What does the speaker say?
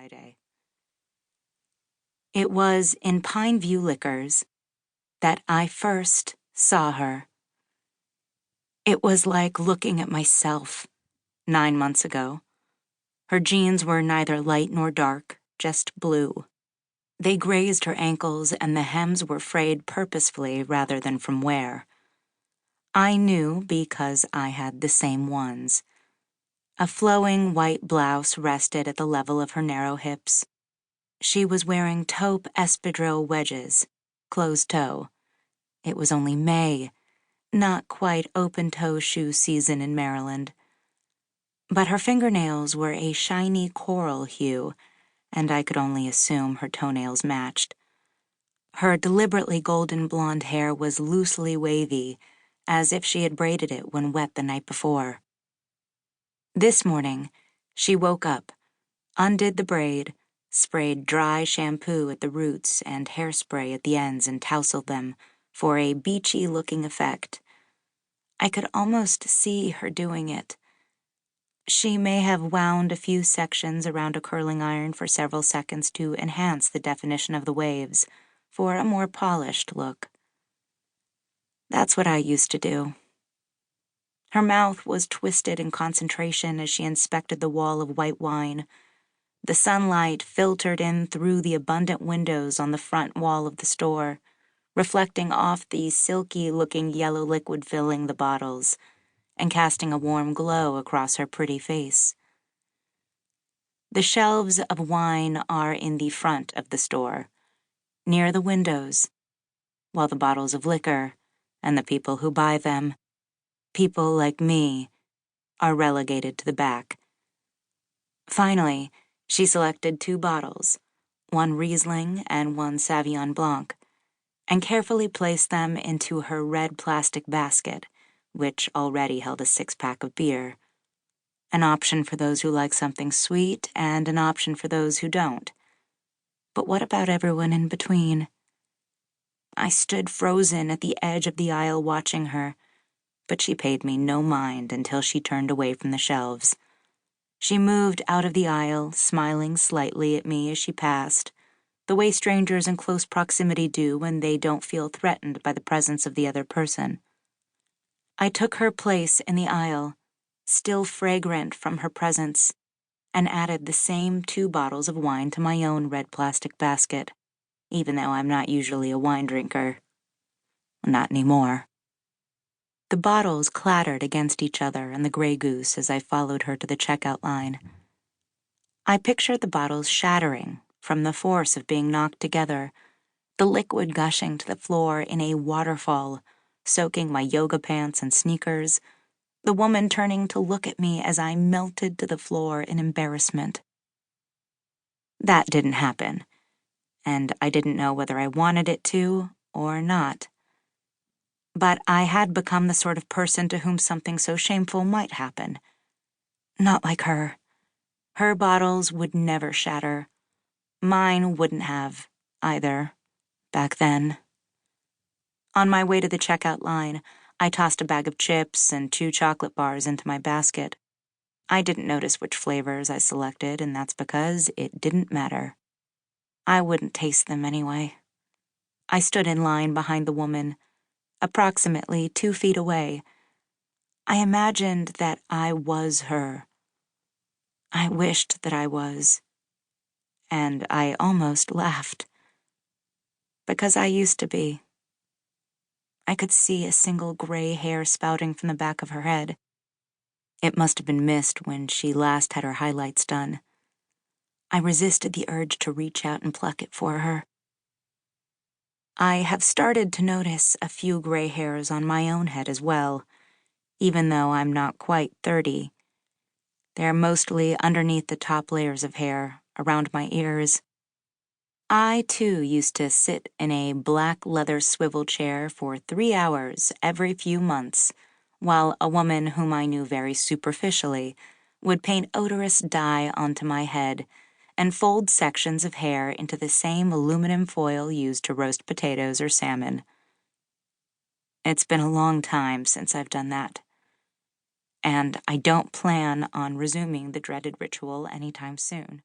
Friday. It was in Pine View Liquors that I first saw her. It was like looking at myself 9 months ago. Her jeans were neither light nor dark, just blue. They grazed her ankles, and the hems were frayed purposefully rather than from wear. I knew because I had the same ones. A flowing white blouse rested at the level of her narrow hips. She was wearing taupe espadrille wedges, closed-toe. It was only May, not quite open-toe shoe season in Maryland. But her fingernails were a shiny coral hue, and I could only assume her toenails matched. Her deliberately golden blonde hair was loosely wavy, as if she had braided it when wet the night before. This morning, she woke up, undid the braid, sprayed dry shampoo at the roots and hairspray at the ends and tousled them for a beachy-looking effect. I could almost see her doing it. She may have wound a few sections around a curling iron for several seconds to enhance the definition of the waves for a more polished look. That's what I used to do. Her mouth was twisted in concentration as she inspected the wall of white wine. The sunlight filtered in through the abundant windows on the front wall of the store, reflecting off the silky-looking yellow liquid filling the bottles and casting a warm glow across her pretty face. The shelves of wine are in the front of the store, near the windows, while the bottles of liquor and the people who buy them, people like me, are relegated to the back. Finally, she selected 2 bottles, one Riesling and one Sauvignon Blanc, and carefully placed them into her red plastic basket, which already held a 6-pack of beer. An option for those who like something sweet and an option for those who don't. But what about everyone in between? I stood frozen at the edge of the aisle watching her, but she paid me no mind until she turned away from the shelves. She moved out of the aisle, smiling slightly at me as she passed, the way strangers in close proximity do when they don't feel threatened by the presence of the other person. I took her place in the aisle, still fragrant from her presence, and added the same 2 bottles of wine to my own red plastic basket, even though I'm not usually a wine drinker. Not anymore. The bottles clattered against each other in the Grey Goose as I followed her to the checkout line. I pictured the bottles shattering from the force of being knocked together, the liquid gushing to the floor in a waterfall, soaking my yoga pants and sneakers, the woman turning to look at me as I melted to the floor in embarrassment. That didn't happen, and I didn't know whether I wanted it to or not. But I had become the sort of person to whom something so shameful might happen. Not like her. Her bottles would never shatter. Mine wouldn't have, either, back then. On my way to the checkout line, I tossed a bag of chips and 2 chocolate bars into my basket. I didn't notice which flavors I selected, and that's because it didn't matter. I wouldn't taste them anyway. I stood in line behind the woman, approximately 2 feet away. I imagined that I was her. I wished that I was. And I almost laughed. Because I used to be. I could see a single gray hair spouting from the back of her head. It must have been missed when she last had her highlights done. I resisted the urge to reach out and pluck it for her. I have started to notice a few gray hairs on my own head as well, even though I'm not quite 30. They're mostly underneath the top layers of hair, around my ears. I, too, used to sit in a black leather swivel chair for 3 hours every few months, while a woman whom I knew very superficially would paint odorous dye onto my head and fold sections of hair into the same aluminum foil used to roast potatoes or salmon. It's been a long time since I've done that, and I don't plan on resuming the dreaded ritual anytime soon.